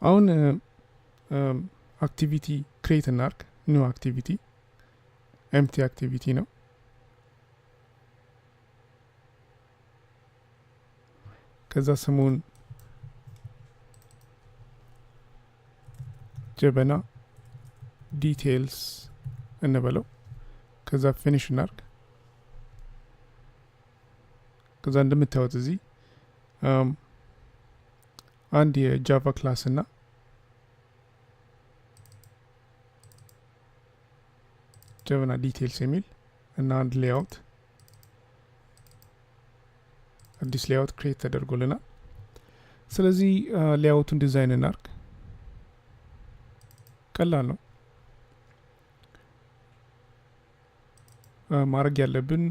አሁን አክቲቪቲ ክሬት እናርግ። ኒው አክቲቪቲ ኤምቲ አክቲቪቲ ነው። ከዛ ስሙን ጀበና ዲቴይልስ እንበለው። ከዛ ፊኒሽ እናርግ። ከዛ እንደምታዩት እዚህ አንድ የጃቫ ክላስ እና ጀበና ዲቴይልስ የሚል እና አንድ ሌአውት አዲስ ሌአውት ክሬት ተደርጎልናል። ስለዚህ ሌአውቱን ዲዛይን እናርግ። ቀላል ነው። ማድረግ ያለብን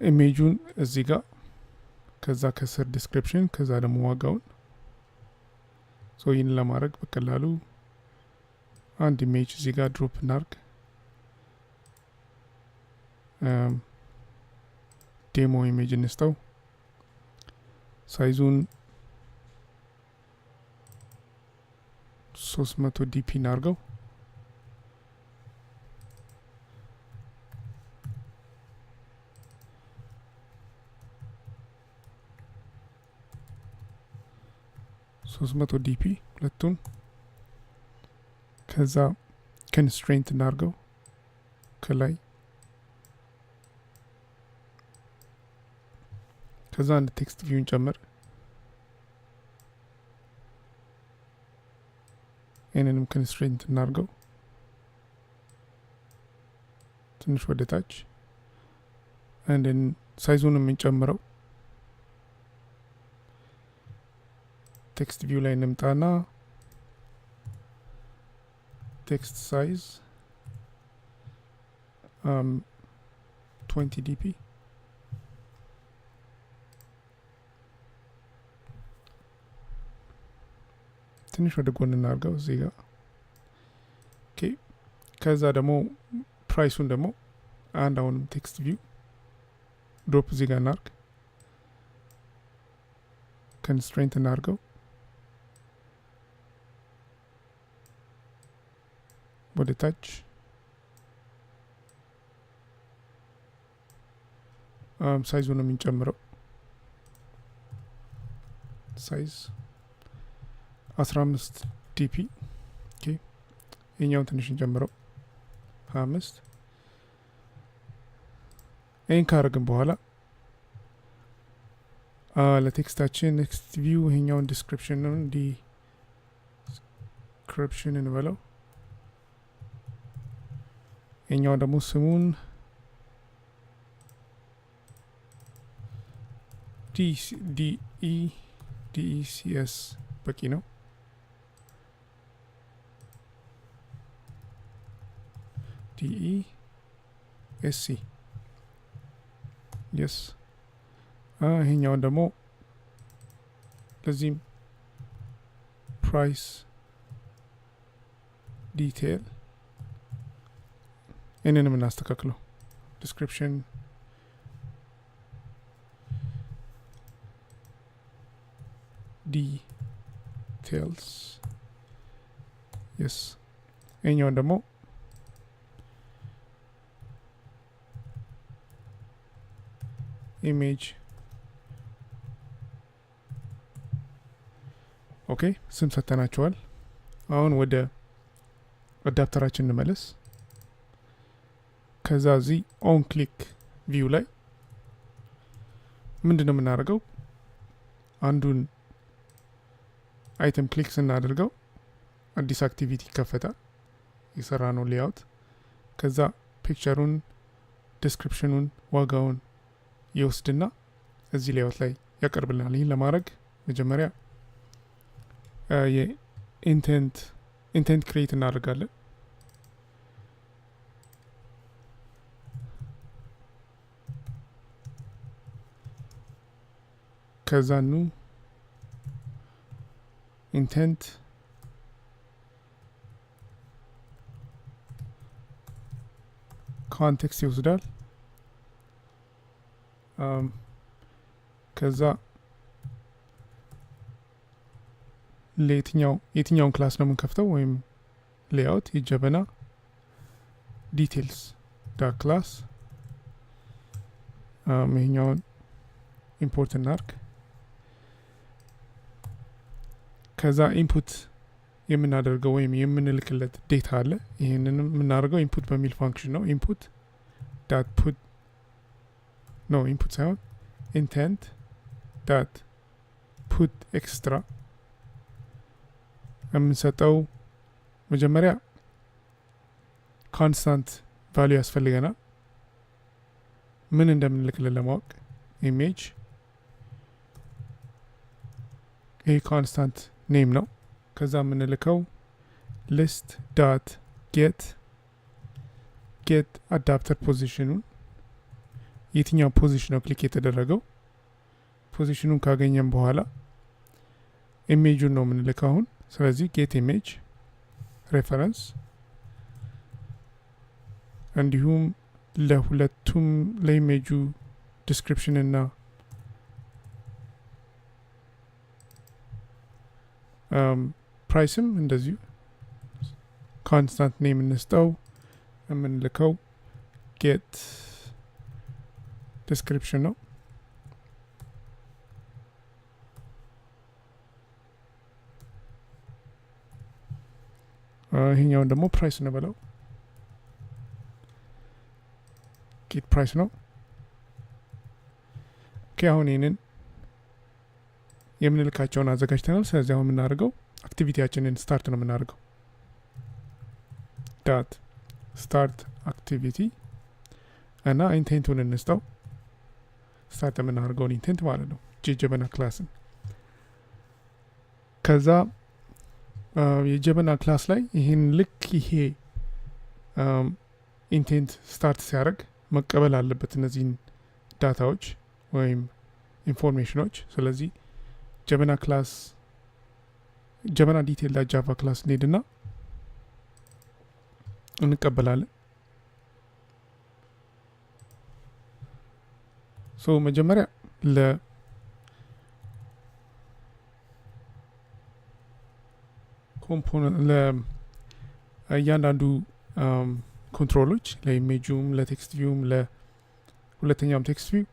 ኢሜጁን እዚህ ጋር፣ ከዛ ከስር ዲስክሪፕሽን፣ ከዛ ደግሞ ዋጋውን። ይህን ለማድረግ በቀላሉ አንድ ኢሜጅ እዚህ ጋር ድሮፕ እናርግ። ዴሞ ኢሜጅ እንስጠው። ሳይዙን 300 ዲፒ እናርገው። ዲፒ ሁለቱን። ከዛ ኮንስትሬንት እናርገው ከላይ። ከዛ አንድ ቴክስት ቪውን ጨምር። ይህንንም ኮንስትሬንት እናርገው ትንሽ ወደ ታች። አንድን ሳይዙን የምንጨምረው ቴክስት ቪው ላይ እንምጣና ቴክስት ሳይዝ 20 ዲፒ። ትንሽ ወደ ጎን እናርገው እዚህ ጋር። ኦኬ። ከዛ ደግሞ ፕራይሱን ደግሞ አሁንም ቴክስት ቪው ድሮፕ እዚህ ጋር እናርግ። ኮንስትሬንት እናርገው። ወደ ታች ሳይዙን የምንጨምረው ሳይዝ 15 ዲፒ። ኦኬ። የኛውን ትንሽ እንጨምረው 25። ይህን ካረግን በኋላ ለቴክስታችን ኔክስት ቪው ይሄኛውን ዲስክሪፕሽኑን ዲስክሪፕሽን እንበለው። ይሄኛው ደግሞ ስሙን ዲኢሲኤስ በቂ ነው። ዲኢኤስሲ የስ። ይሄኛውን ደግሞ ለዚህም ፕራይስ ዲቴይል ይህንንም እናስተካክለው። ዲስክሪፕሽን ዲቴይልስ የስ። ይሄኛውን ደግሞ ኢሜጅ። ኦኬ። ስም ሰተናቸዋል። አሁን ወደ አዳፕተራችን እንመለስ። ከዛ እዚህ ኦን ክሊክ ቪው ላይ ምንድነው የምናደርገው? አንዱን አይተም ክሊክ ስናደርገው አዲስ አክቲቪቲ ይከፈታል። የሰራ ነው ሌአውት። ከዛ ፒክቸሩን፣ ዲስክሪፕሽኑን፣ ዋጋውን ይወስድና እዚህ ሌአውት ላይ ያቀርብልናል። ይህን ለማድረግ መጀመሪያ የኢንቴንት ክሬት እናደርጋለን። ከዛ ኢንቴንት ኮንቴክስት ይወስዳል። ከዛ የትኛውን ክላስ ነው የምንከፍተው ወይም ሌአውት የጀበና ዲቴልስ ዳ ክላስ ይሄኛውን ኢምፖርት እናርግ። ከዛ ኢንፑት የምናደርገው ወይም የምንልክለት ዴታ አለ። ይህንንም የምናደርገው ኢንፑት በሚል ፋንክሽን ነው። ኢንፑት ዳት ፑት ነው ኢንፑት ሳይሆን ኢንቴንት ዳት ፑት ኤክስትራ የምንሰጠው መጀመሪያ ኮንስታንት ቫልዩ ያስፈልገናል ምን እንደምንልክልን ለማወቅ ኢሜጅ ይሄ ኮንስታንት ኔም ነው። ከዛ የምንልከው ሊስት ዳት ጌት አዳፕተር ፖዚሽኑን የትኛው ፖዚሽን ነው ክሊክ የተደረገው ፖዚሽኑን ካገኘን በኋላ ኢሜጁን ነው የምንልከው አሁን። ስለዚህ ጌት ኢሜጅ ሬፈረንስ እንዲሁም ለሁለቱም ለኢሜጁ ዲስክሪፕሽን እና ፕራይስም እንደዚሁ ኮንስታንት ኔም እንስጠው። የምንልከው ጌት ዲስክሪፕሽን ነው። ይሄኛውን ደግሞ ፕራይስ እንበለው ጌት ፕራይስ ነው። ኦኬ አሁን ይህንን የምንልካቸውን አዘጋጅተናል። ስለዚህ አሁን የምናደርገው አክቲቪቲያችንን ስታርት ነው የምናደርገው ዳት ስታርት አክቲቪቲ እና ኢንቴንቱን እንስጠው ስታርት የምናደርገውን ኢንቴንት ማለት ነው የጀበና ክላስን። ከዛ የጀበና ክላስ ላይ ይህን ልክ ይሄ ኢንቴንት ስታርት ሲያደርግ መቀበል አለበት እነዚህን ዳታዎች ወይም ኢንፎርሜሽኖች። ስለዚህ ጀበና ክላስ ጀበና ዲቴል ዳ ጃቫ ክላስ እንሄድና እንቀበላለን። ሶ መጀመሪያ ለእያንዳንዱ ኮንትሮሎች ለኢሜጁም ለቴክስት ቪውም ለሁለተኛውም ቴክስት ቪው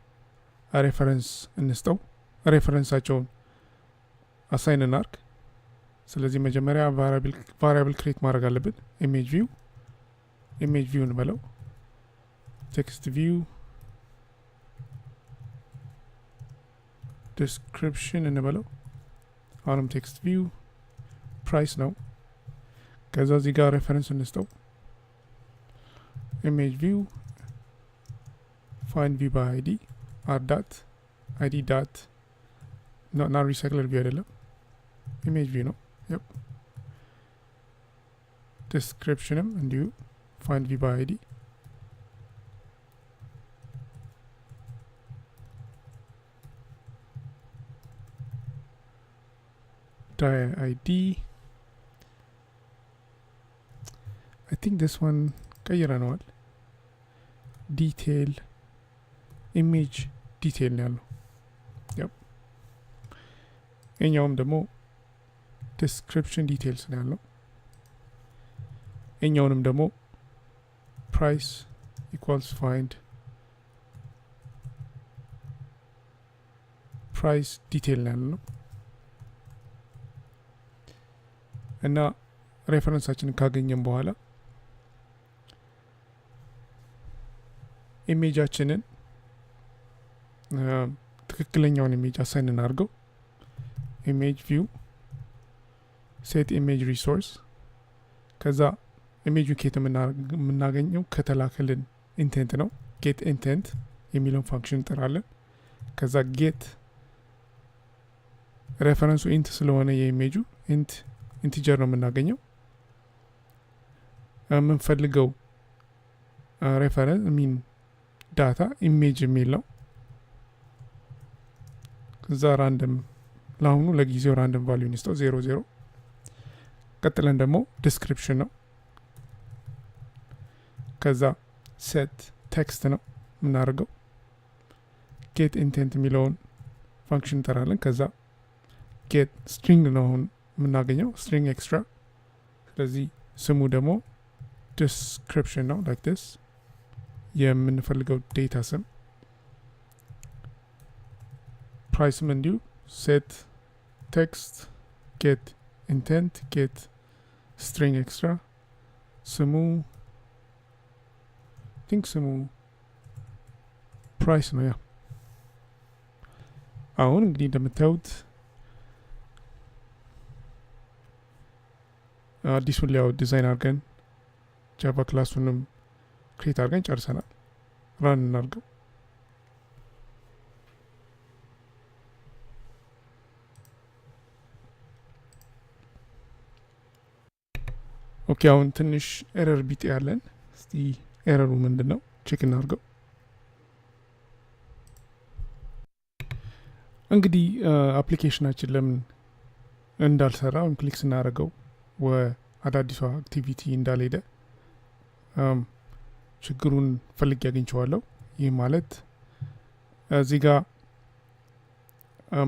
ሬፈረንስ እንስጠው። ሬፈረንሳቸውን አሳይን እናርግ። ስለዚህ መጀመሪያ ቫሪያብል ክሬት ማድረግ አለብን። ኢሜጅ ቪው እንበለው ቴክስት ቪው ዲስክሪፕሽን እንበለው አሁንም ቴክስት ቪው ፕራይስ ነው። ከዛ እዚህ ጋር ሬፈረንስ እንስጠው ኢሜጅ ቪው ፋይንድ ቪው ባይ አይዲ አር ዳት አይዲ ዳት ና ሪሳይክለር ቪው አይደለም ኢሜጅ ቪው ነው። ዲስክሪፕሽንም እንዲሁ ፋይንድ ቪው ባይ አይዲ ID I think this one ቀይረነዋል። ዲቴል ኢሜጅ ዲቴል ነው ያለው። እኛውም ደግሞ ዲስክሪፕሽን ዲቴልስ ነው ያለው። እኛውንም ደግሞ ፕራይስ ኢኳልስ ፋይንድ ፕራይስ ዲቴል ነው ያለው እና ሬፈረንሳችንን ካገኘን በኋላ ኢሜጃችንን ትክክለኛውን ኢሜጅ አሳይን እናድርገው። ኢሜጅ ቪው ሴት ኢሜጅ ሪሶርስ ከዛ ኢሜጁ ኬት የምናገኘው ከተላከልን ኢንቴንት ነው። ጌት ኢንቴንት የሚለውን ፋንክሽን እንጠራለን። ከዛ ጌት ሬፈረንሱ ኢንት ስለሆነ የኢሜጁ ኢንቲጀር ነው የምናገኘው። የምንፈልገው ሬፈረንስ ሚን ዳታ ኢሜጅ የሚል ነው። ከዛ ራንደም ለአሁኑ ለጊዜው ራንደም ቫልዩ እንስጠው 00። ቀጥለን ደግሞ ዲስክሪፕሽን ነው። ከዛ ሴት ቴክስት ነው የምናደርገው። ጌት ኢንቴንት የሚለውን ፋንክሽን እንጠራለን። ከዛ ጌት ስትሪንግ ነው አሁን የምናገኘው string extra ስለዚህ ስሙ ደግሞ description ነው like this የምንፈልገው ዴታ ስም ፕራይስም እንዲሁ set text get intent get string extra ስሙ think ስሙ ፕራይስ ነው ያ አሁን እንግዲህ እንደምታዩት አዲሱን ሊያው ዲዛይን አድርገን ጃቫ ክላሱንም ክሬት አድርገን ጨርሰናል ራን እናድርገው ኦኬ አሁን ትንሽ ኤረር ቢጤ ያለን እስቲ ኤረሩ ምንድነው ቼክ እናድርገው እንግዲህ አፕሊኬሽናችን ለምን እንዳልሰራ ወይም ክሊክ ስናደርገው አዳዲሷ አክቲቪቲ እንዳልሄደ ችግሩን ፈልጌ አግኝቼዋለሁ ይህ ማለት እዚህ ጋር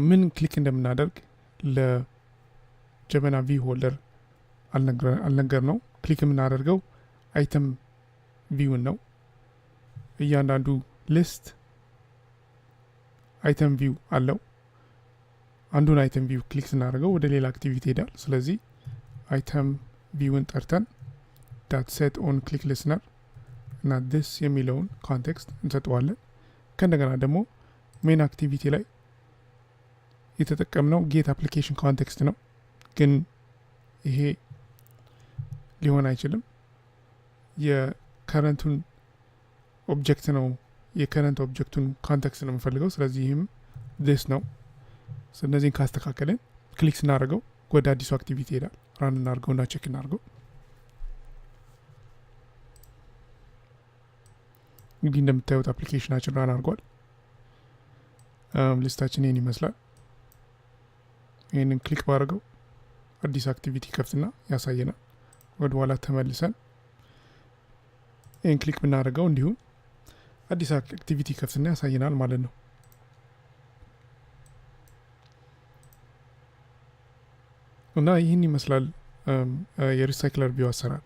ምን ክሊክ እንደምናደርግ ለጀበና ቪው ሆልደር አልነገር ነው ክሊክ የምናደርገው አይተም ቪውን ነው እያንዳንዱ ሊስት አይተም ቪው አለው አንዱን አይተም ቪው ክሊክ ስናደርገው ወደ ሌላ አክቲቪቲ ይሄዳል ስለዚህ አይተም ቪውን ጠርተን ዳት ሴት ኦን ክሊክ ሊስነር እና this የሚለውን ኮንቴክስት እንሰጠዋለን ከእንደገና ደግሞ ሜን አክቲቪቲ ላይ የተጠቀምነው ጌት አፕሊኬሽን ኮንቴክስት ነው ግን ይሄ ሊሆን አይችልም የከረንቱን ኦብጀክት ነው የከረንት ኦብጀክቱን ኮንቴክስት ነው የምፈልገው ስለዚህ ይህም this ነው ስለዚህ ካስተካከለን ክሊክ ስናደርገው ወደ አዲሱ አክቲቪቲ ይሄዳል ራን እናድርገው እና ቼክ እናድርገው እንግዲህ እንደምታዩት አፕሊኬሽናችን ራን አድርጓል ሊስታችን ይህን ይመስላል ይህንን ክሊክ ባደርገው አዲስ አክቲቪቲ ከፍትና ያሳየናል ወደ ኋላ ተመልሰን ይህን ክሊክ ብናደርገው እንዲሁም አዲስ አክቲቪቲ ከፍትና ያሳየናል ማለት ነው እና ይህን ይመስላል የሪሳይክለር ቪው አሰራር